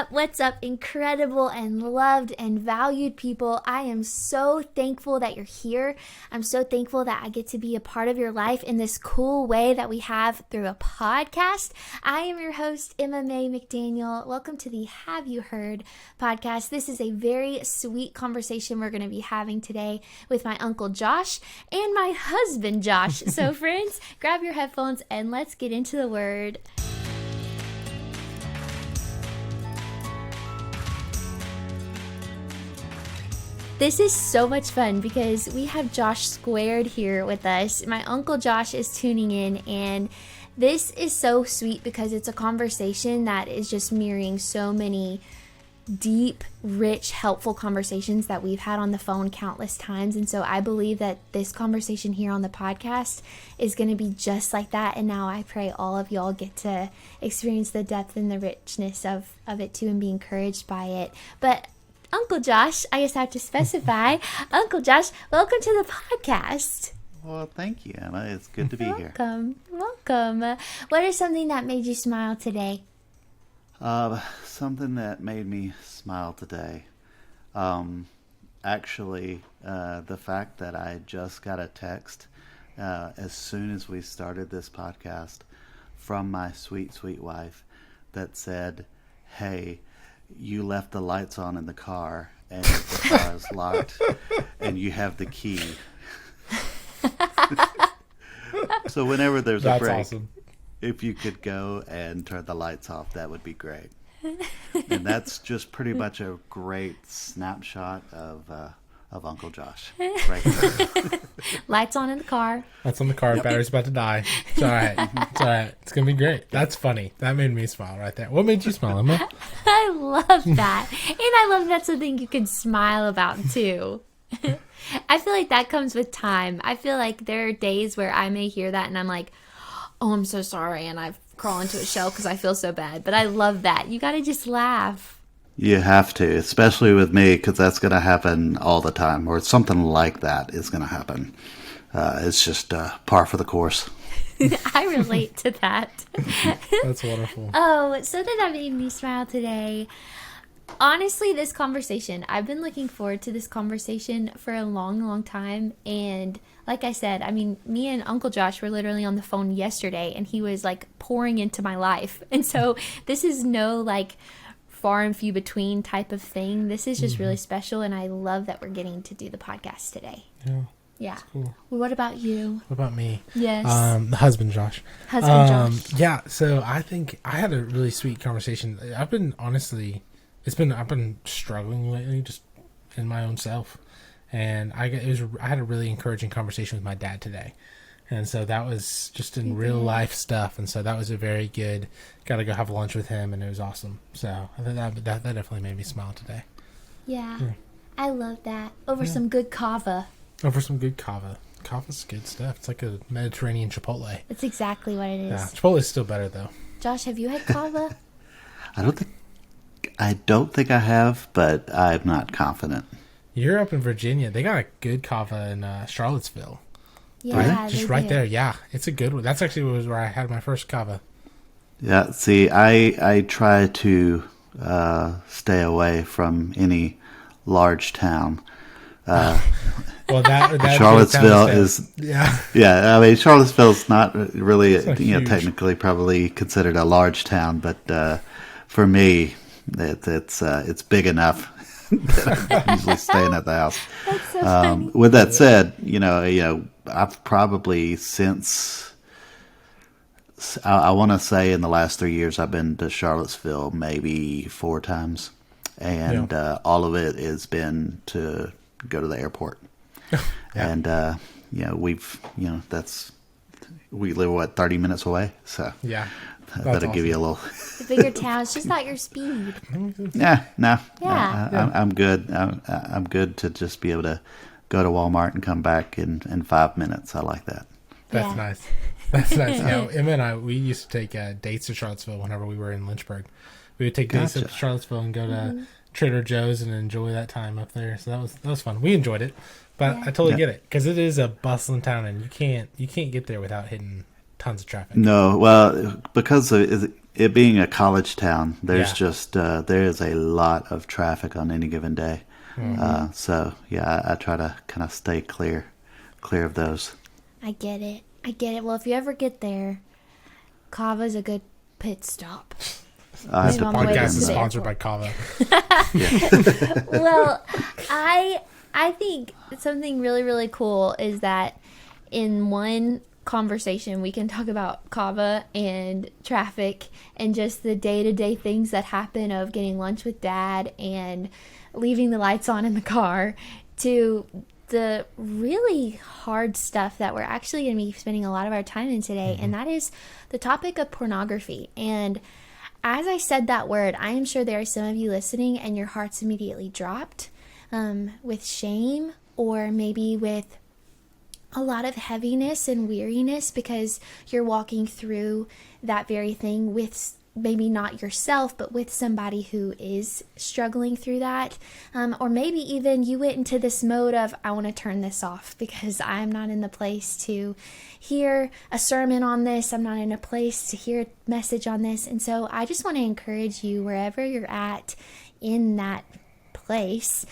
What's up, incredible and loved and valued people. I am so thankful that you're here. I'm so thankful that I get to be a part of your life in this cool way that we have through a podcast. I am your host, Emma Mae McDaniel. Welcome to the Have You Heard podcast. This is a very sweet conversation we're going to be having today with my Uncle Josh and my husband, Josh. So friends, grab your headphones and let's get into the word. This is so much fun because we have Josh squared here with us. My Uncle Josh is tuning in, and this is so sweet because it's a conversation that is just mirroring so many deep, rich, helpful conversations that we've had on the phone countless times. And so I believe that this conversation here on the podcast is going to be just like that. And now I pray all of y'all get to experience the depth and the richness of it too and be encouraged by it. But Uncle Josh, I guess I have to specify. Uncle Josh, welcome to the podcast. Well, thank you, Emma. It's good to be here. Welcome. What is something that made you smile today? Something that made me smile today. Actually, the fact that I just got a text as soon as we started this podcast from my sweet, sweet wife that said, "Hey, you left the lights on in the car and the car is locked and you have the key." So whenever there's a break, awesome. If you could go and turn the lights off, that would be great. And that's just pretty much a great snapshot of Uncle Josh. Right there. Lights on in the car. Lights on the car. Battery's about to die. It's all right. It's all right. It's going to be great. That's funny. That made me smile right there. What made you smile, Emma? I love that. And I love that's something you can smile about too. I feel like that comes with time. I feel like there are days where I may hear that and I'm like, oh, I'm so sorry. And I crawl into a shell because I feel so bad. But I love that. You got to just laugh. You have to, especially with me, because that's going to happen all the time, or something like that is going to happen. It's just par for the course. I relate to that. That's wonderful. Oh, something that made me smile today. Honestly, this conversation, I've been looking forward to this conversation for a long, long time. And like I said, I mean, me and Uncle Josh were literally on the phone yesterday, and he was like pouring into my life. And so this is no like far and few between type of thing. This is just really special, and I love that we're getting to do the podcast today. Yeah. Cool. Well, what about you? What about me? Yes. The husband Josh. Josh. Yeah, so I think I had a really sweet conversation. I've been struggling lately just in my own self. And I had a really encouraging conversation with my dad today. And so that was just in real life stuff. And so that was a very good, got to go have lunch with him, and it was awesome. So I think that definitely made me smile today. Yeah. I love that. Over some good kava. Over some good kava. Kava's good stuff. It's like a Mediterranean Chipotle. That's exactly what it is. Yeah, Chipotle is still better though. Josh, have you had kava? I don't think I have, but I'm not confident. You're up in Virginia. They got a good kava in Charlottesville. Yeah, just right there. Yeah, it's a good one. That's actually where I had my first kava. Yeah, see, I try to stay away from any large town. Well, that Charlottesville is yeah. I mean, Charlottesville's not really technically probably considered a large town, but for me, it's big enough that I'm usually staying at the house. That's so funny. With that said, I've probably since I want to say in the last 3 years I've been to Charlottesville maybe 4 times, and all of it has been to go to the airport. And we live 30 minutes away, so that'll awesome. Give you a little. The bigger towns, just not your speed. I'm good. I'm good to just be able to go to Walmart and come back in 5 minutes. I like that. That's nice. That's nice. Emma and we used to take dates to Charlottesville whenever we were in Lynchburg. We would take dates up to Charlottesville and go to Trader Joe's and enjoy that time up there. So that was fun. We enjoyed it, but I totally get it because it is a bustling town, and you can't get there without hitting tons of traffic. No, well, because it being a college town, there's Yeah. just there is a lot of traffic on any given day. So yeah, I try to kind of stay clear of those. I get it. I get it. Well, if you ever get there, Kava's a good pit stop. I have Maybe to on the way put it Podcast to is in the the- sponsored by Kava. Well, I think something really, really cool is that in one conversation we can talk about Kava and traffic and just the day-to-day things that happen of getting lunch with Dad and leaving the lights on in the car, to the really hard stuff that we're actually going to be spending a lot of our time in today, and that is the topic of pornography. And as I said that word, I am sure there are some of you listening and your hearts immediately dropped with shame, or maybe with a lot of heaviness and weariness because you're walking through that very thing with maybe not yourself, but with somebody who is struggling through that. Or maybe even you went into this mode of, I want to turn this off because I'm not in the place to hear a sermon on this. I'm not in a place to hear a message on this. And so I just want to encourage you, wherever you're at in that place,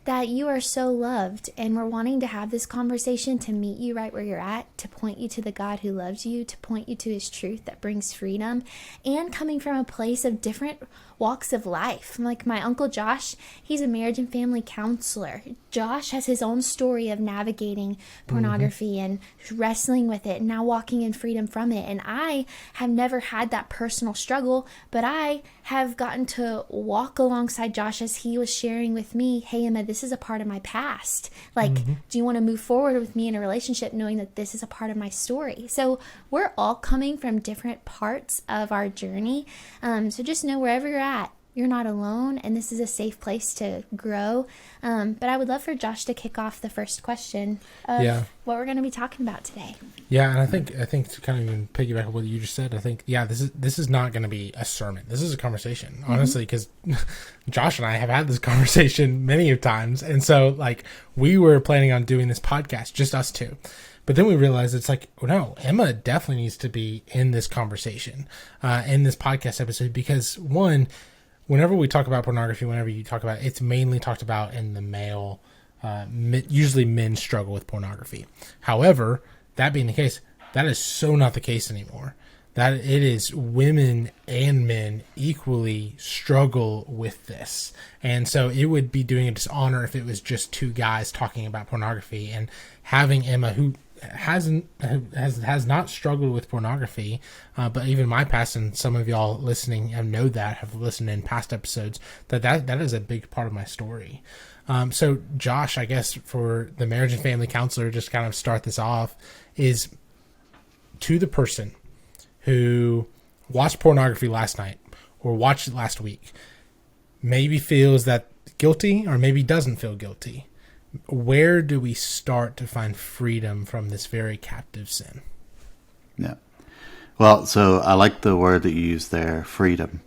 that you are so loved, and we're wanting to have this conversation to meet you right where you're at, to point you to the God who loves you, to point you to his truth that brings freedom, and coming from a place of different walks of life. Like my Uncle Josh, he's a marriage and family counselor. Josh has his own story of navigating pornography and wrestling with it and now walking in freedom from it. And I have never had that personal struggle, but I have gotten to walk alongside Josh as he was sharing with me, hey, Emma, this is a part of my past. Like, do you want to move forward with me in a relationship knowing that this is a part of my story? So we're all coming from different parts of our journey. So just know wherever you're at, you're not alone, and this is a safe place to grow. But I would love for Josh to kick off the first question of what we're going to be talking about today. Yeah, and I think to kind of even piggyback on what you just said, I think this is not going to be a sermon. This is a conversation, honestly, because Josh and I have had this conversation many of times, and so like we were planning on doing this podcast, just us two. But then we realized it's like, oh, no, Emma definitely needs to be in this conversation, in this podcast episode, because one, whenever we talk about pornography, whenever you talk about it, it's mainly talked about in the male, usually men struggle with pornography. However, that being the case, that is so not the case anymore. That it is women and men equally struggle with this. And so it would be doing a dishonor if it was just two guys talking about pornography, and having Emma, who has not struggled with pornography, but even my past, and some of y'all listening have listened in past episodes, that is a big part of my story. So Josh, I guess for the marriage and family counselor, just kind of start this off, is to the person who watched pornography last night or watched it last week, maybe feels that guilty or maybe doesn't feel guilty. Where do we start to find freedom from this very captive sin? Yeah. Well, so I like the word that you used there, freedom,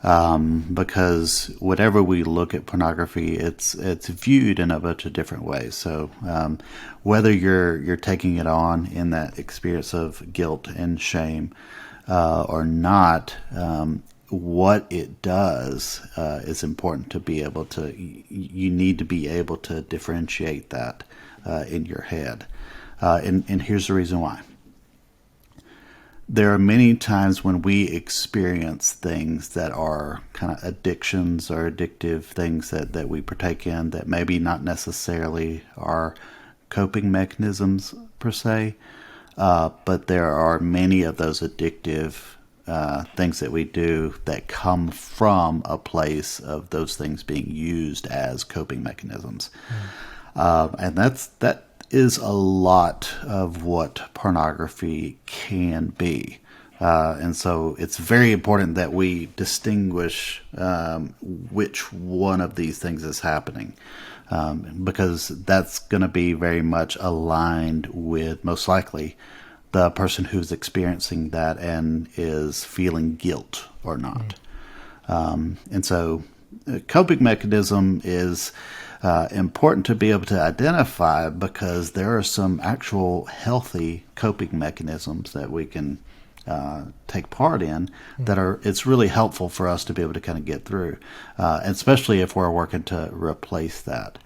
because whenever we look at pornography, it's viewed in a bunch of different ways. So whether you're taking it on in that experience of guilt and shame or not, what it does is important to be able to. You need to be able to differentiate that in your head, and here's the reason why. There are many times when we experience things that are kind of addictions or addictive things that we partake in that maybe not necessarily are coping mechanisms per se, but there are many of those addictive things that we do that come from a place of those things being used as coping mechanisms. And that is a lot of what pornography can be. And so it's very important that we distinguish which one of these things is happening, because that's going to be very much aligned with, most likely, the person who's experiencing that and is feeling guilt or not. And so coping mechanism is important to be able to identify, because there are some actual healthy coping mechanisms that we can take part in it's really helpful for us to be able to kind of get through, especially if we're working to replace that.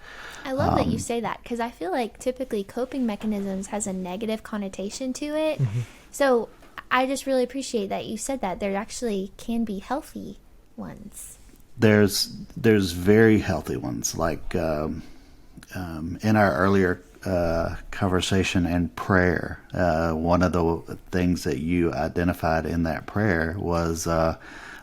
I love that you say that, because I feel like typically coping mechanisms has a negative connotation to it. So I just really appreciate that you said that there actually can be healthy ones. There's very healthy ones, like in our earlier conversation and prayer, one of the things that you identified in that prayer was,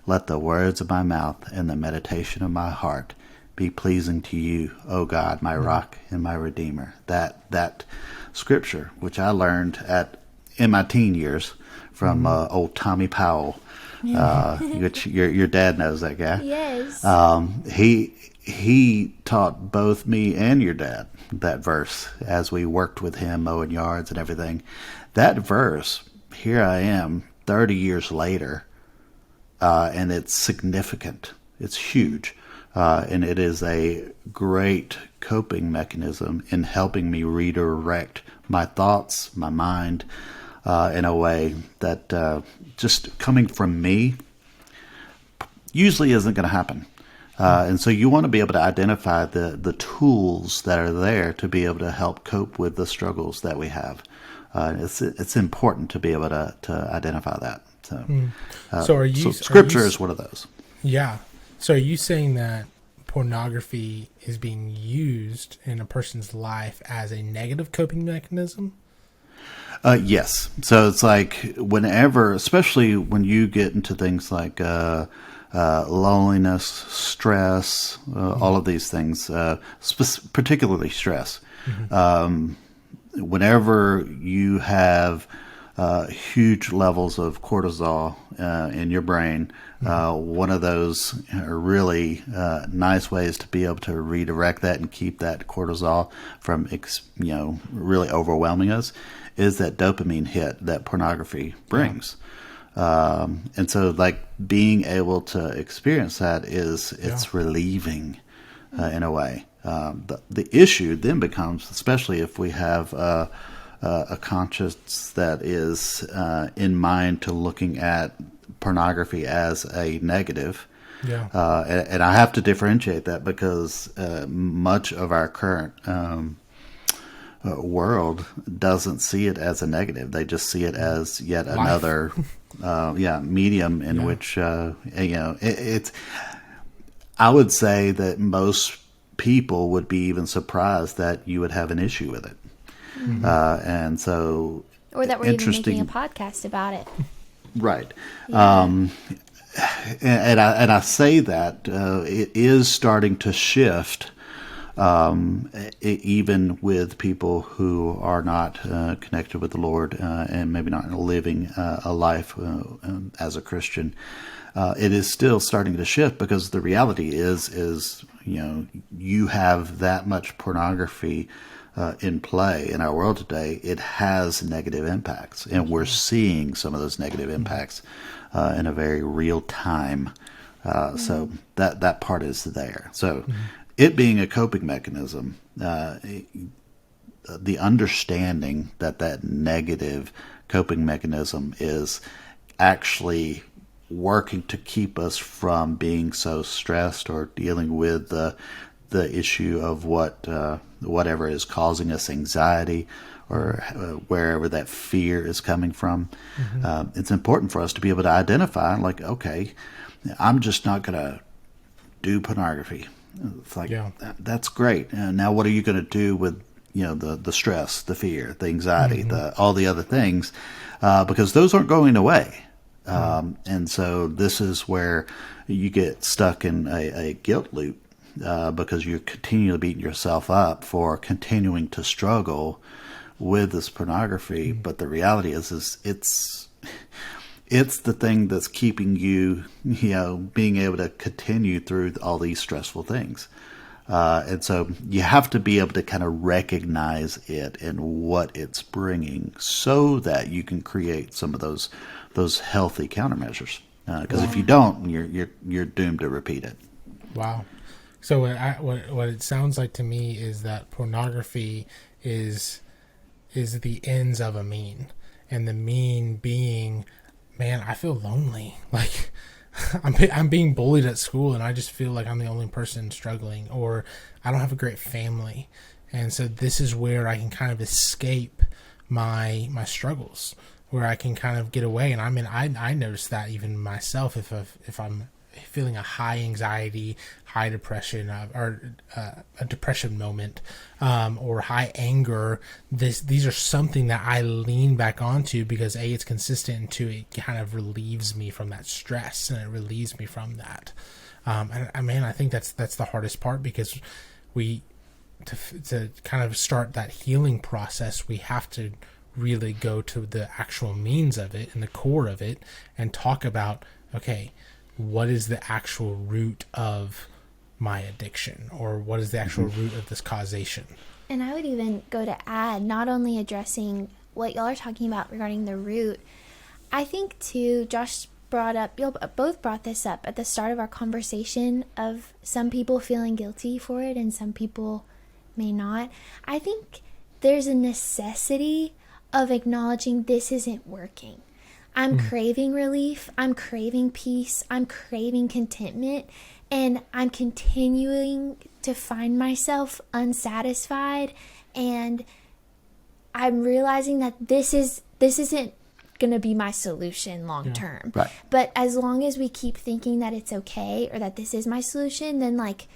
let the words of my mouth and the meditation of my heart be pleasing to you, O God, my rock and my redeemer. That scripture, which I learned in my teen years from old Tommy Powell, which your dad knows that guy. Yes. He taught both me and your dad that verse as we worked with him mowing yards and everything. That verse, here I am 30 years later, and it's significant. It's huge. And it is a great coping mechanism in helping me redirect my thoughts, my mind, in a way that just coming from me usually isn't going to happen. And so you want to be able to identify the tools that are there to be able to help cope with the struggles that we have. It's important to be able to identify that. So Scripture is one of those. Yeah. So are you saying that pornography is being used in a person's life as a negative coping mechanism? Yes. So it's like whenever, especially when you get into things like loneliness, stress, all of these things, particularly stress. Whenever you have huge levels of cortisol in your brain, one of those really nice ways to be able to redirect that and keep that cortisol from really overwhelming us is that dopamine hit that pornography brings. And so like being able to experience that it's relieving in a way. The issue then becomes, especially if we have a conscience that is in mind to looking at pornography as a negative. And I have to differentiate that because much of our current world doesn't see it as a negative. They just see it as yet another medium in which it's. I would say that most people would be even surprised that you would have an issue with it. And so, or that we're even making a podcast about it. Right. And I say that it is starting to shift, even with people who are not connected with the Lord and maybe not living a life as a Christian. It is still starting to shift because the reality is you have that much pornography in play in our world today. It has negative impacts, and we're seeing some of those negative impacts in a very real time. So that part is there. So it being a coping mechanism, the understanding that negative coping mechanism is actually working to keep us from being so stressed or dealing with the issue of whatever is causing us anxiety or wherever that fear is coming from. It's important for us to be able to identify, like, okay, I'm just not going to do pornography. It's like, that's great. And now what are you going to do with the stress, the fear, the anxiety, all the other things? Because those aren't going away. And so this is where you get stuck in a guilt loop because you're continually beating yourself up for continuing to struggle with this pornography. But the reality is it's the thing that's keeping you, being able to continue through all these stressful things. And so you have to be able to kind of recognize it and what it's bringing so that you can create some of those healthy countermeasures. Because if you don't, you're doomed to repeat it. Wow. So what it sounds like to me is that pornography is the ends of a mean, and the mean being man, I feel lonely. Like I'm being bullied at school, and I just feel like I'm the only person struggling, or I don't have a great family. And so this is where I can kind of escape my struggles, where I can kind of get away. And I mean, I notice that even myself, if I'm feeling a high anxiety, high depression, or a depression moment, or high anger, these are something that I lean back onto because A, it's consistent, and two, it kind of relieves me from that stress, and it relieves me from that. And I mean, I think that's the hardest part, because to kind of start that healing process, we have to really go to the actual means of it and the core of it, and talk about, okay, what is the actual root of my addiction, or what is the actual root of this causation? And I would even go to add, not only addressing what y'all are talking about regarding the root, I think too, Josh brought up, y'all both brought this up at the start of our conversation, of some people feeling guilty for it and some people may not. I think there's a necessity of acknowledging this isn't working. I'm craving relief, I'm craving peace, I'm craving contentment, and I'm continuing to find myself unsatisfied, and I'm realizing that this isn't going to be my solution long term. Right. But as long as we keep thinking that it's okay, or that this is my solution, then like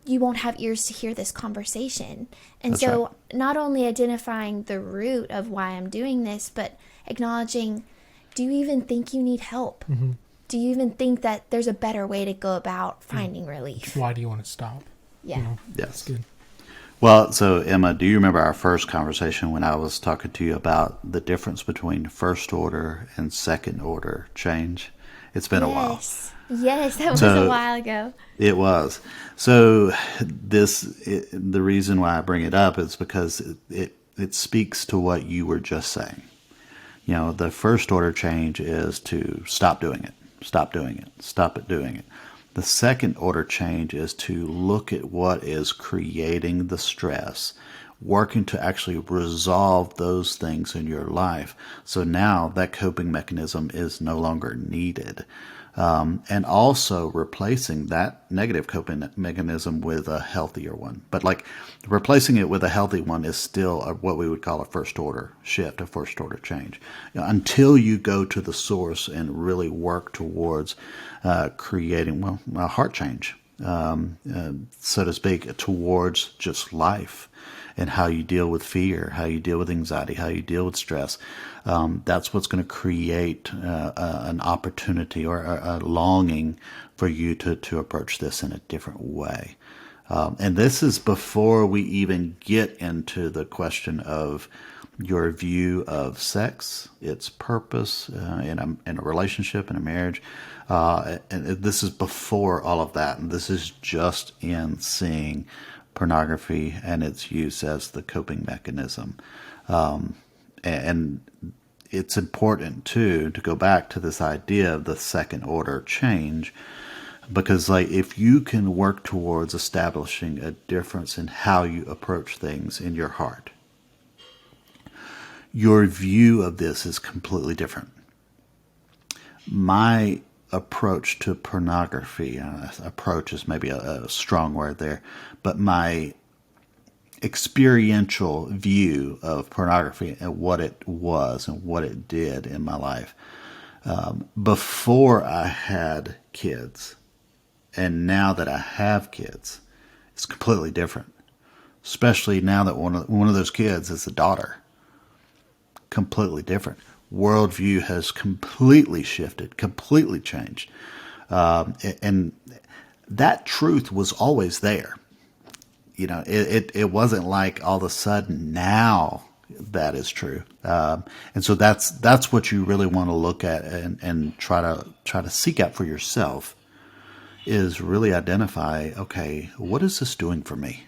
you won't have ears to hear this conversation. And That's so right. not only identifying the root of why I'm doing this, but acknowledging, do you even think you need help? Do you even think that there's a better way to go about finding relief? Why do you want to stop? Yeah. Yes. Good. Well, so Emma, do you remember our first conversation when I was talking to you about the difference between first order and second order change? It's been a while. Yes, that was a while ago. It was. So the reason why I bring it up is because it speaks to what you were just saying. You know, the first order change is to stop doing it, stop doing it, stop it doing it. The second order change is to look at what is creating the stress, working to actually resolve those things in your life. So now that coping mechanism is no longer needed. And also replacing that negative coping mechanism with a healthier one. But like replacing it with a healthy one is still what we would call a first order shift, a first order change. You know, until you go to the source and really work towards creating, well, a heart change, so to speak, towards just life and how you deal with fear, how you deal with anxiety, how you deal with stress. That's what's going to create an opportunity or a longing for you to approach this in a different way. And this is before we even get into the question of your view of sex, its purpose in a relationship, in a marriage. And this is before all of that. And this is just in seeing pornography and its use as the coping mechanism. And it's important, too, to go back to this idea of the second order change, because like if you can work towards establishing a difference in how you approach things in your heart, your view of this is completely different. My approach to pornography, approach is maybe a strong word there, but my experiential view of pornography and what it was and what it did in my life before I had kids and now that I have kids, it's completely different. Especially now that one of those kids is a daughter. Completely different. Worldview has completely shifted, completely changed. And that truth was always there. You know, it wasn't like all of a sudden now that is true. And so that's what you really want to look at and try to seek out for yourself, is really identify, okay, what is this doing for me?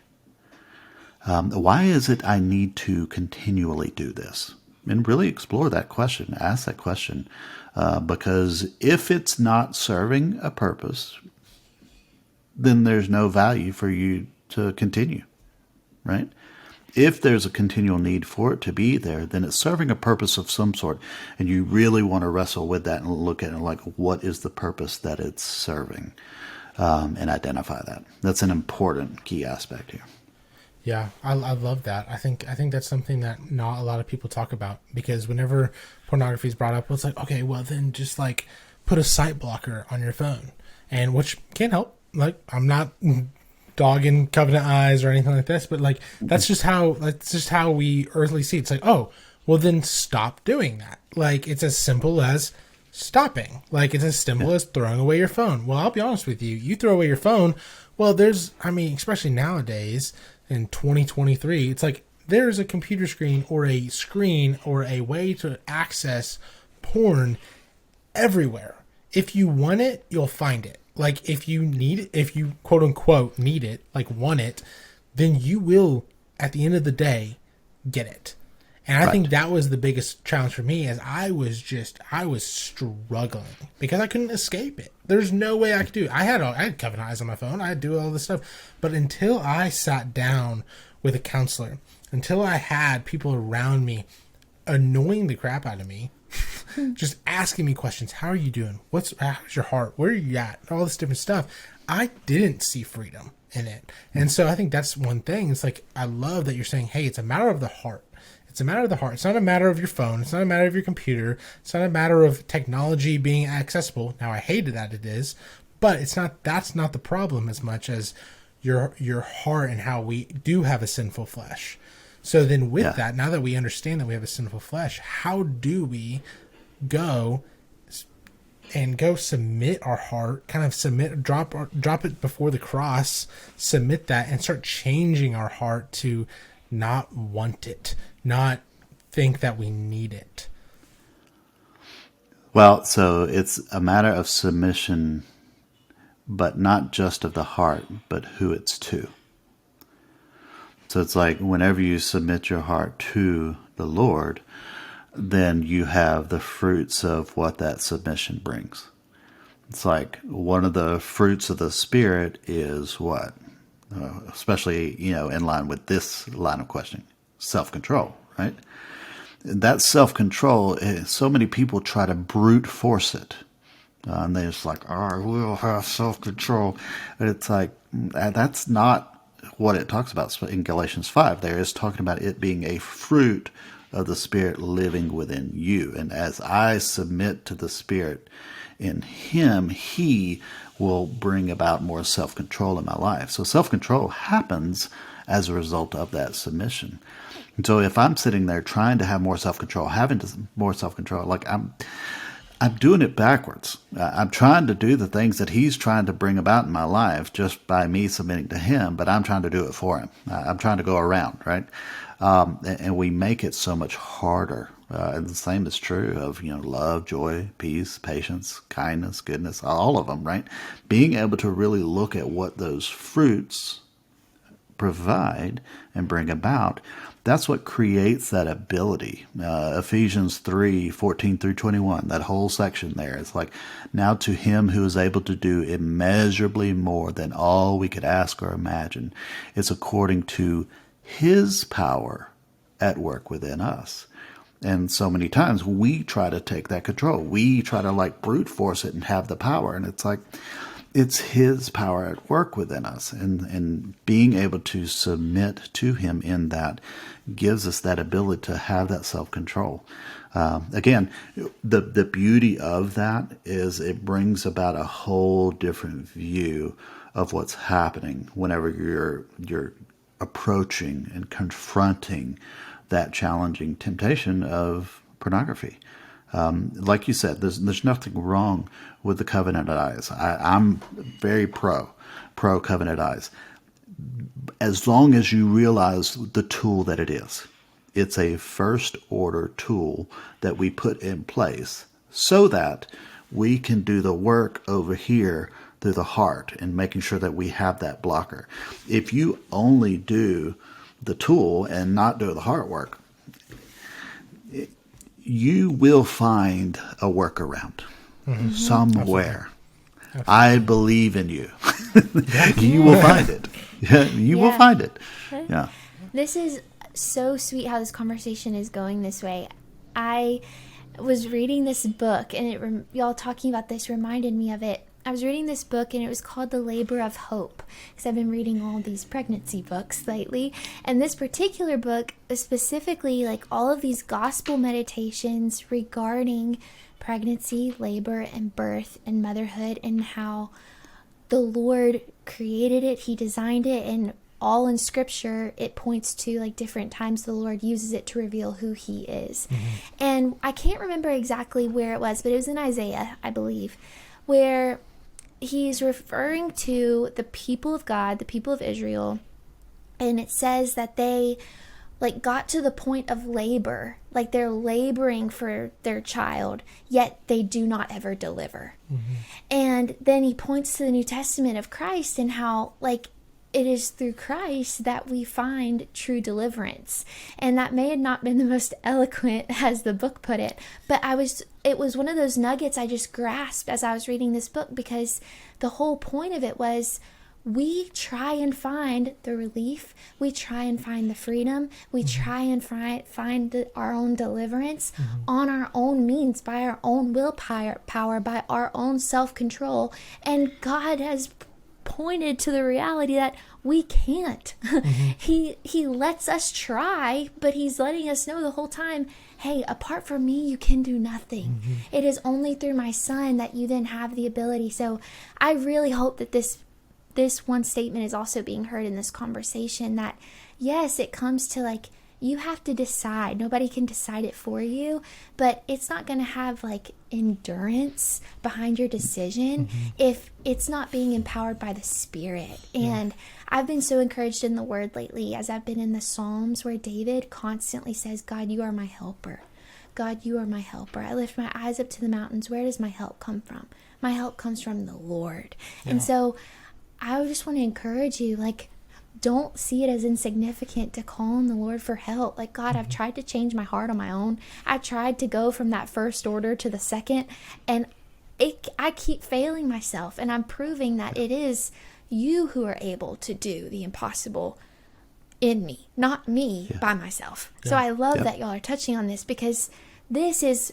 Why is it I need to continually do this? And really explore that question, ask that question, because if it's not serving a purpose, then there's no value for you to continue, right? If there's a continual need for it to be there, then it's serving a purpose of some sort. And you really want to wrestle with that and look at it like, what is the purpose that it's serving? And identify that. That's an important key aspect here. Yeah, I love that. I think that's something that not a lot of people talk about, because whenever pornography is brought up, well, it's like, okay, well then just like put a site blocker on your phone, and which can help. Like, I'm not dogging Covenant Eyes or anything like this, but like that's just how we earthly see it. It's like, oh, well then stop doing that. Like, it's as simple as stopping. Like, it's as simple as throwing away your phone. Well, I'll be honest with you. You throw away your phone, well, especially nowadays in 2023, it's like there's a computer screen or a way to access porn everywhere. If you want it, you'll find it. Like, if you need it, if you quote unquote need it, like want it, then you will, at the end of the day, get it. And I think that was the biggest challenge for me, as I was struggling because I couldn't escape it. There's no way I could do it. I had Covenant Eyes on my phone. I had to do all this stuff. But until I sat down with a counselor, until I had people around me annoying the crap out of me, just asking me questions. How are you doing? How's your heart? Where are you at? All this different stuff. I didn't see freedom in it. And so I think that's one thing. It's like, I love that you're saying, hey, it's a matter of the heart. It's a matter of the heart. It's not a matter of your phone. It's not a matter of your computer. It's not a matter of technology being accessible. Now, I hate that it is, but that's not the problem as much as your heart and how we do have a sinful flesh. So then with that, now that we understand that we have a sinful flesh, how do we go submit our heart, kind of drop it before the cross, submit that, and start changing our heart to not want it, not think that we need it? Well, so it's a matter of submission, but not just of the heart, but who it's to. So it's like, whenever you submit your heart to the Lord, then you have the fruits of what that submission brings. It's like, one of the fruits of the Spirit is what? Especially, in line with this line of questioning, self-control, right? That self-control, so many people try to brute force it. And they're just like, I will have self-control. And it's like, that's not what it talks about in Galatians 5. There is talking about it being a fruit of the Spirit living within you. And as I submit to the Spirit in Him, He will bring about more self-control in my life. So self-control happens as a result of that submission. And so if I'm sitting there trying to have more self-control, more self-control, like I'm doing it backwards. I'm trying to do the things that He's trying to bring about in my life just by me submitting to Him, but I'm trying to do it for Him. I'm trying to go around, right? And we make it so much harder. And the same is true of, love, joy, peace, patience, kindness, goodness, all of them, right? Being able to really look at what those fruits provide and bring about, that's what creates that ability. Ephesians 3:14-21, that whole section there. It's like, now to Him who is able to do immeasurably more than all we could ask or imagine. It's according to His power at work within us. And so many times we try to take that control. We try to brute force it and have the power. And it's like, it's His power at work within us. And being able to submit to Him in that gives us that ability to have that self-control. Again, the beauty of that is it brings about a whole different view of what's happening whenever you're approaching and confronting that challenging temptation of pornography. Like you said, there's nothing wrong with the Covenant Eyes. I'm very pro Covenant Eyes, as long as you realize the tool that it is. It's a first order tool that we put in place so that we can do the work over here through the heart and making sure that we have that blocker. If you only do the tool and not do the heart work, you will find a workaround somewhere. Absolutely. I believe in you. You will find it. You will find it. Yeah. This is so sweet how this conversation is going this way. I was reading this book, and y'all talking about this reminded me of it. I was reading this book, and it was called The Labor of Hope, because I've been reading all these pregnancy books lately. And this particular book is specifically like all of these gospel meditations regarding pregnancy, labor, and birth and motherhood, and how the Lord created it, He designed it, and all in Scripture, it points to like different times the Lord uses it to reveal who He is. And I can't remember exactly where it was, but it was in Isaiah, I believe, where He's referring to the people of God, the people of Israel, and it says that they like got to the point of labor, like they're laboring for their child, yet they do not ever deliver. And then He points to the New Testament of Christ and how like it is through Christ that we find true deliverance. And that may have not been the most eloquent as the book put it, but it was one of those nuggets I just grasped as I was reading this book, because the whole point of it was we try and find the relief, we try and find the freedom, we try and find our own deliverance on our own means, by our own willpower, by our own self-control. And God has pointed to the reality that we can't. He lets us try, but He's letting us know the whole time, hey, apart from me, you can do nothing. It is only through my Son that you then have the ability. So I really hope that this one statement is also being heard in this conversation, that yes, it comes to like, you have to decide. Nobody can decide it for you, but it's not going to have like endurance behind your decision if it's not being empowered by the Spirit. And I've been so encouraged in the Word lately as I've been in the Psalms, where David constantly says, God, you are my helper. God, you are my helper. I lift my eyes up to the mountains. Where does my help come from? My help comes from the Lord. And so I just want to encourage you, like, don't see it as insignificant to call on the Lord for help. Like, God, I've tried to change my heart on my own. I tried to go from that first order to the second, and I keep failing myself, and I'm proving that it is you who are able to do the impossible in me, not me by myself. So I love that y'all are touching on this, because this is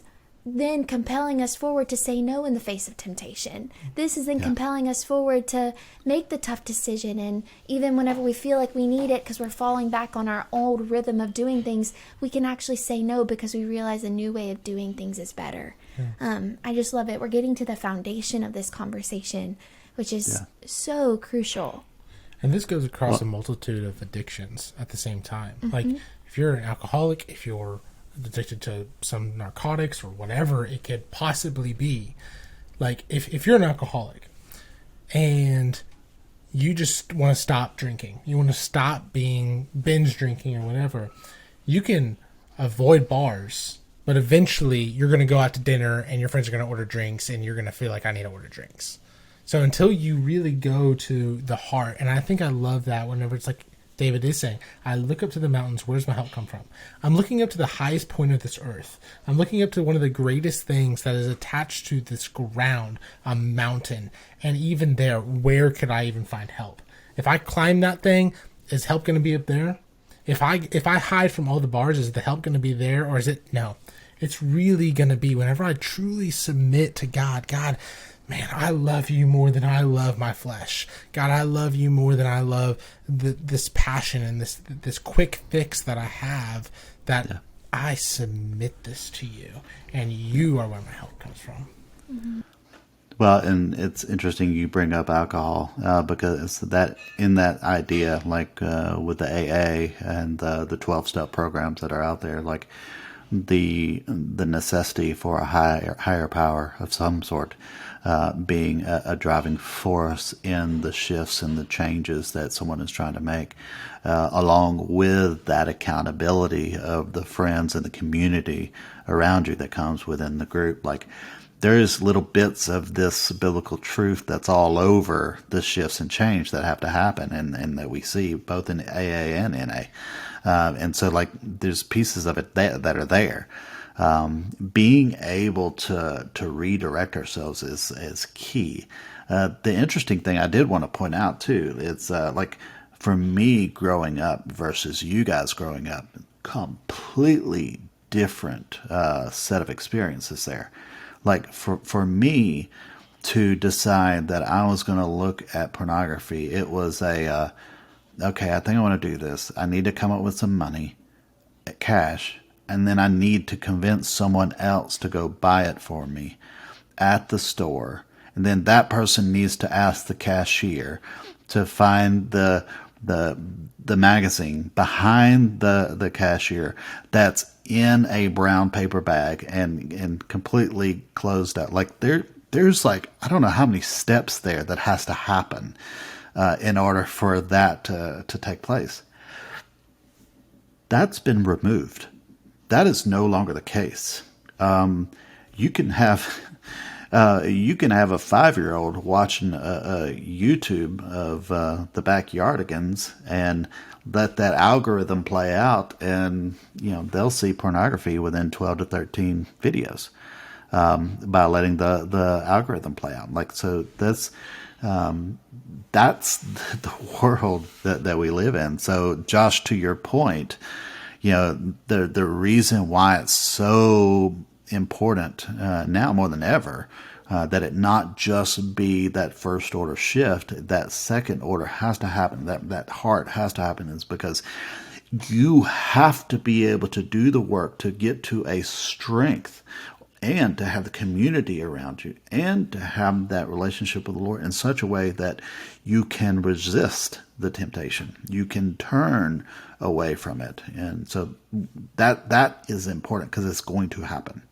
then compelling us forward to say no in the face of temptation. This is then compelling us forward to make the tough decision. And even whenever we feel like we need it because we're falling back on our old rhythm of doing things, we can actually say no because we realize a new way of doing things is better. I just love it. We're getting to the foundation of this conversation, which is so crucial. And this goes across a multitude of addictions at the same time. Like, if you're an alcoholic, if you're addicted to some narcotics or whatever it could possibly be, like if you're an alcoholic and you just want to stop drinking, you want to stop being binge drinking or whatever, you can avoid bars, but eventually you're going to go out to dinner and your friends are going to order drinks and you're going to feel like, I need to order drinks. So until you really go to the heart, and I think I love that whenever it's like David is saying, I look up to the mountains, where does my help come from? I'm looking up to the highest point of this earth. I'm looking up to one of the greatest things that is attached to this ground, a mountain. And even there, where could I even find help? If I climb that thing, is help going to be up there? If I hide from all the bars, is the help going to be there? Or is it, no. It's really going to be whenever I truly submit to God, God, man, I love you more than I love my flesh. God, I love you more than I love this passion and this quick fix that I have, that I submit this to you, and you are where my help comes from. Well, and it's interesting you bring up alcohol because that in that idea, like with the AA and the 12-step programs that are out there, like the necessity for a higher power of some sort being a driving force in the shifts and the changes that someone is trying to make, along with that accountability of the friends and the community around you that comes within the group. Like, there's little bits of this biblical truth that's all over the shifts and change that have to happen and that we see both in AA and NA. And so, like, there's pieces of it that are there. Being able to redirect ourselves is key. The interesting thing I did want to point out too, it's like For me growing up versus you guys growing up, completely different set of experiences there. Like for me to decide that I was going to look at pornography, it was okay, I think I want to do this. I need to come up with some money, cash, and then I need to convince someone else to go buy it for me at the store. And then that person needs to ask the cashier to find the magazine behind the cashier that's in a brown paper bag and completely closed out. Like there's like, I don't know how many steps there that has to happen in order for that to take place. That's been removed. That is no longer the case. You can have a 5-year-old watching a YouTube of the Backyardigans and let that algorithm play out, and they'll see pornography within 12 to 13 videos by letting the algorithm play out. Like, so that's the world that we live in. So, Josh, to your point, the reason why it's so important now more than ever that it not just be that first order shift, that second order has to happen, that heart has to happen, is because you have to be able to do the work to get to a strength and to have the community around you and to have that relationship with the Lord in such a way that you can resist the temptation. You can turn away from it. And so that is important because it's going to happen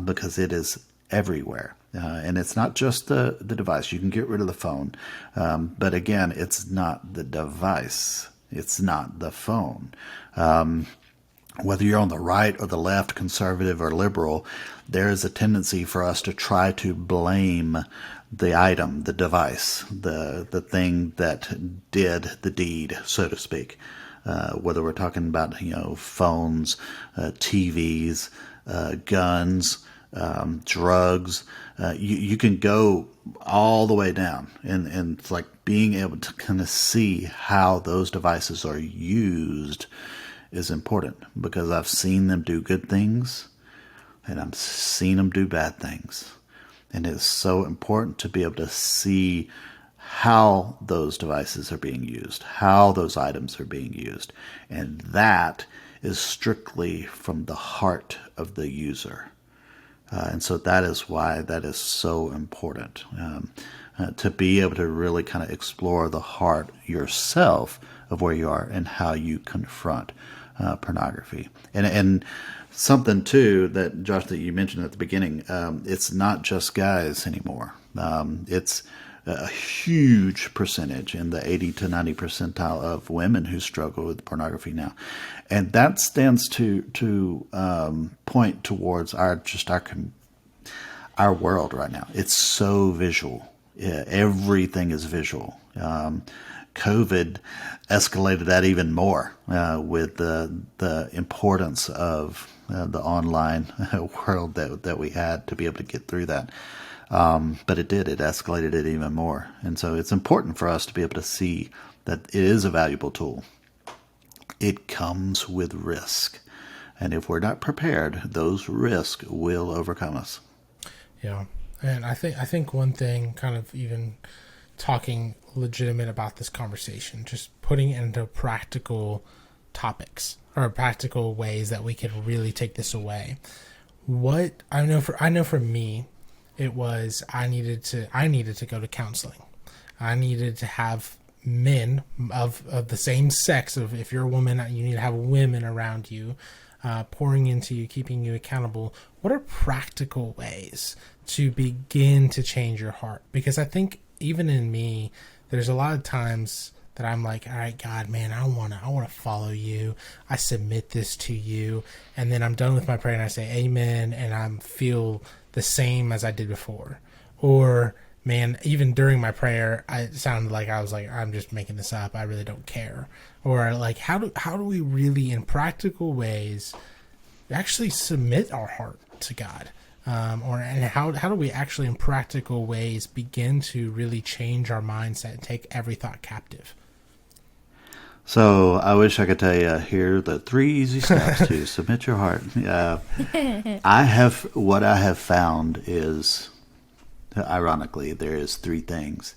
because it is everywhere. And it's not just the device. You can get rid of the phone. But again, it's not the device. It's not the phone. Whether you're on the right or the left, conservative or liberal, there is a tendency for us to try to blame the item, the device, the thing that did the deed, so to speak. Whether we're talking about phones, TVs, guns, drugs, you can go all the way down, and it's like being able to kind of see how those devices are used is important, because I've seen them do good things and I've seen them do bad things. And it's so important to be able to see how those devices are being used, how those items are being used. And that is strictly from the heart of the user. And so that is why that is so important, to be able to really kind of explore the heart yourself of where you are and how you confront pornography. And something too that, Josh, that you mentioned at the beginning, it's not just guys anymore. It's a huge percentage in the 80 to 90 percentile of women who struggle with pornography now. And that stands to point towards our world right now. It's so visual. Everything is visual. COVID escalated that even more with the importance of the online world that we had to be able to get through that. But it escalated it even more. And so it's important for us to be able to see that it is a valuable tool. It comes with risk. And if we're not prepared, those risks will overcome us. Yeah. And I think one thing, kind of even talking legitimate about this conversation, just putting it into practical topics or practical ways that we can really take this away. What I know for me, it was I needed to go to counseling. I needed to have men of the same sex. Of if you're a woman, you need to have women around you, pouring into you, keeping you accountable. What are practical ways to begin to change your heart? Because I think even in me, there's a lot of times that I'm like, all right, God, man, I want to follow you. I submit this to you. And then I'm done with my prayer and I say amen. And I feel the same as I did before. Or, man, even during my prayer, it sounded like I was like, I'm just making this up. I really don't care. Or like, how do we really, in practical ways, actually submit our heart to God? And how do we actually, in practical ways, begin to really change our mindset and take every thought captive? So I wish I could tell you here are the 3 easy steps to submit your heart. What I have found is, ironically, there is 3 things,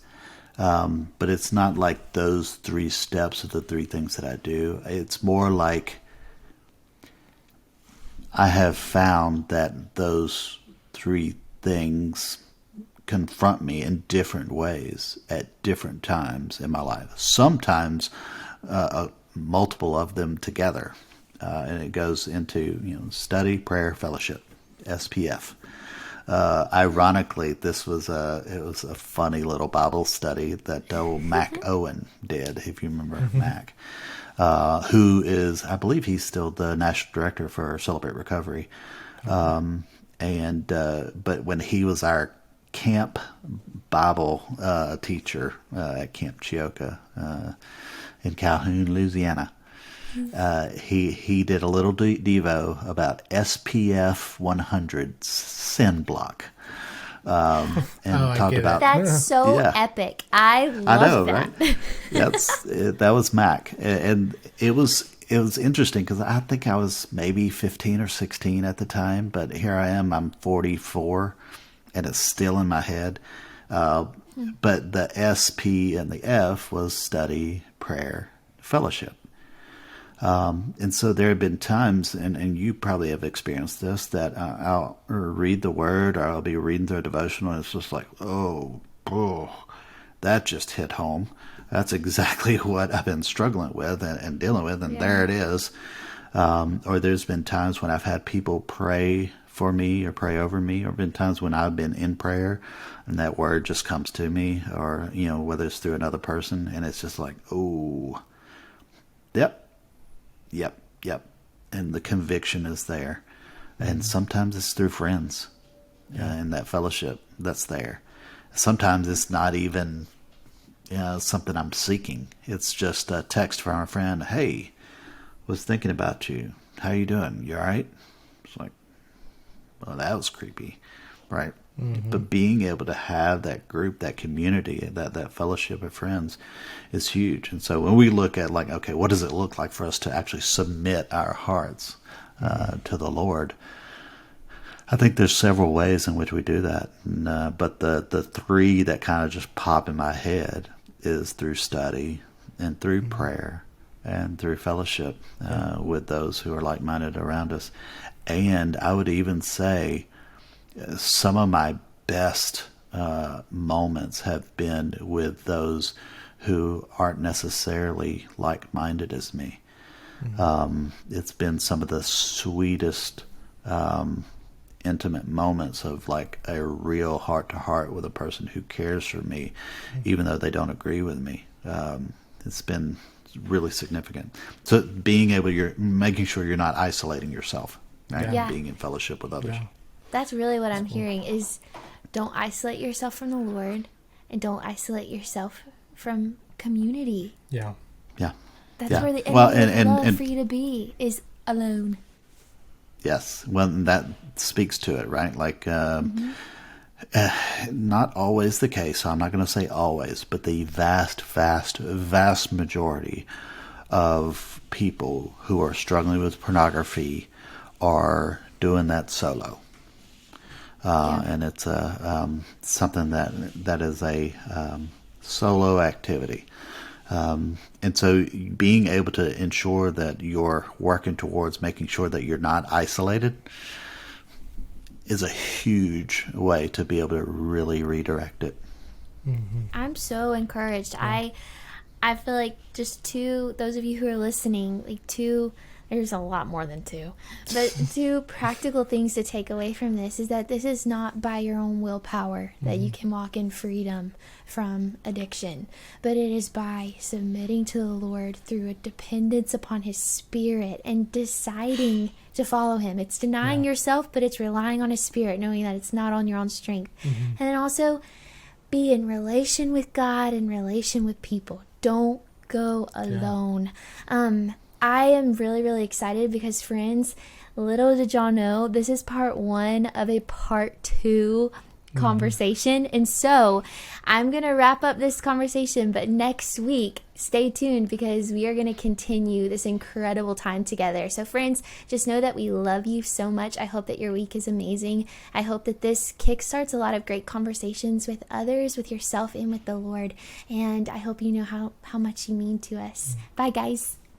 but it's not like those 3 steps are the 3 things that I do. It's more like I have found that those 3 things confront me in different ways at different times in my life. Sometimes multiple of them together, and it goes into study, prayer, fellowship, SPF. Ironically, it was a funny little Bible study that old Mac Owen did, if you remember Mac, who is, I believe he's still the national director for Celebrate Recovery. But when he was our camp Bible teacher at Camp Chioka in Calhoun, Louisiana, he did a little devo about SPF 100 sin block, and talked about that's so epic. I love that. Right? That was Mac, and it was interesting because I think I was maybe 15 or 16 at the time, but here I am, I'm 44, and it's still in my head. But the SP and the F was study, prayer, fellowship. And so there have been times, and you probably have experienced this, that I'll read the word or I'll be reading through a devotional and it's just like, oh, that just hit home. That's exactly what I've been struggling with and dealing with, and there it is. Or there's been times when I've had people pray for me or pray over me, or been times when I've been in prayer and that word just comes to me, or whether it's through another person, and it's just like, oh, yep, and the conviction is there. And sometimes it's through friends and that fellowship that's there. Sometimes it's not even something I'm seeking. It's just a text from a friend. Hey, was thinking about you. How you doing? You all right? It's like, well, that was creepy, right? But being able to have that group, that community, that fellowship of friends is huge. And so when we look at okay, what does it look like for us to actually submit our hearts to the Lord? I think there's several ways in which we do that. But the 3 that kind of just pop in my head is through study and through prayer and through fellowship with those who are like-minded around us. And I would even say some of my best moments have been with those who aren't necessarily like-minded as me. It's been some of the sweetest intimate moments of a real heart-to-heart with a person who cares for me, even though they don't agree with me. It's been really significant. So you're making sure you're not isolating yourself, right? Yeah. Being in fellowship with others. Yeah. That's really what I'm hearing is don't isolate yourself from the Lord, and don't isolate yourself from community. Yeah. That's where the enemy would love for you to be, is alone. Yes. Well, that speaks to it, right? Not always the case. I'm not going to say always, but the vast majority of people who are struggling with pornography are doing that solo. And it's something that is a solo activity. And so being able to ensure that you're working towards making sure that you're not isolated is a huge way to be able to really redirect it. I'm so encouraged. I feel like just those of you who are listening, there's a lot more than 2, but 2 practical things to take away from this is that this is not by your own willpower that you can walk in freedom from addiction, but it is by submitting to the Lord through a dependence upon His Spirit and deciding to follow Him. It's denying yourself, but it's relying on His Spirit, knowing that it's not on your own strength. And then also be in relation with God and relation with people. Don't go alone. I am really, really excited because, friends, little did y'all know, this is part 1 of a part 2 conversation. And so I'm going to wrap up this conversation, but next week, stay tuned because we are going to continue this incredible time together. So friends, just know that we love you so much. I hope that your week is amazing. I hope that this kickstarts a lot of great conversations with others, with yourself, and with the Lord. And I hope you know how much you mean to us. Bye, guys.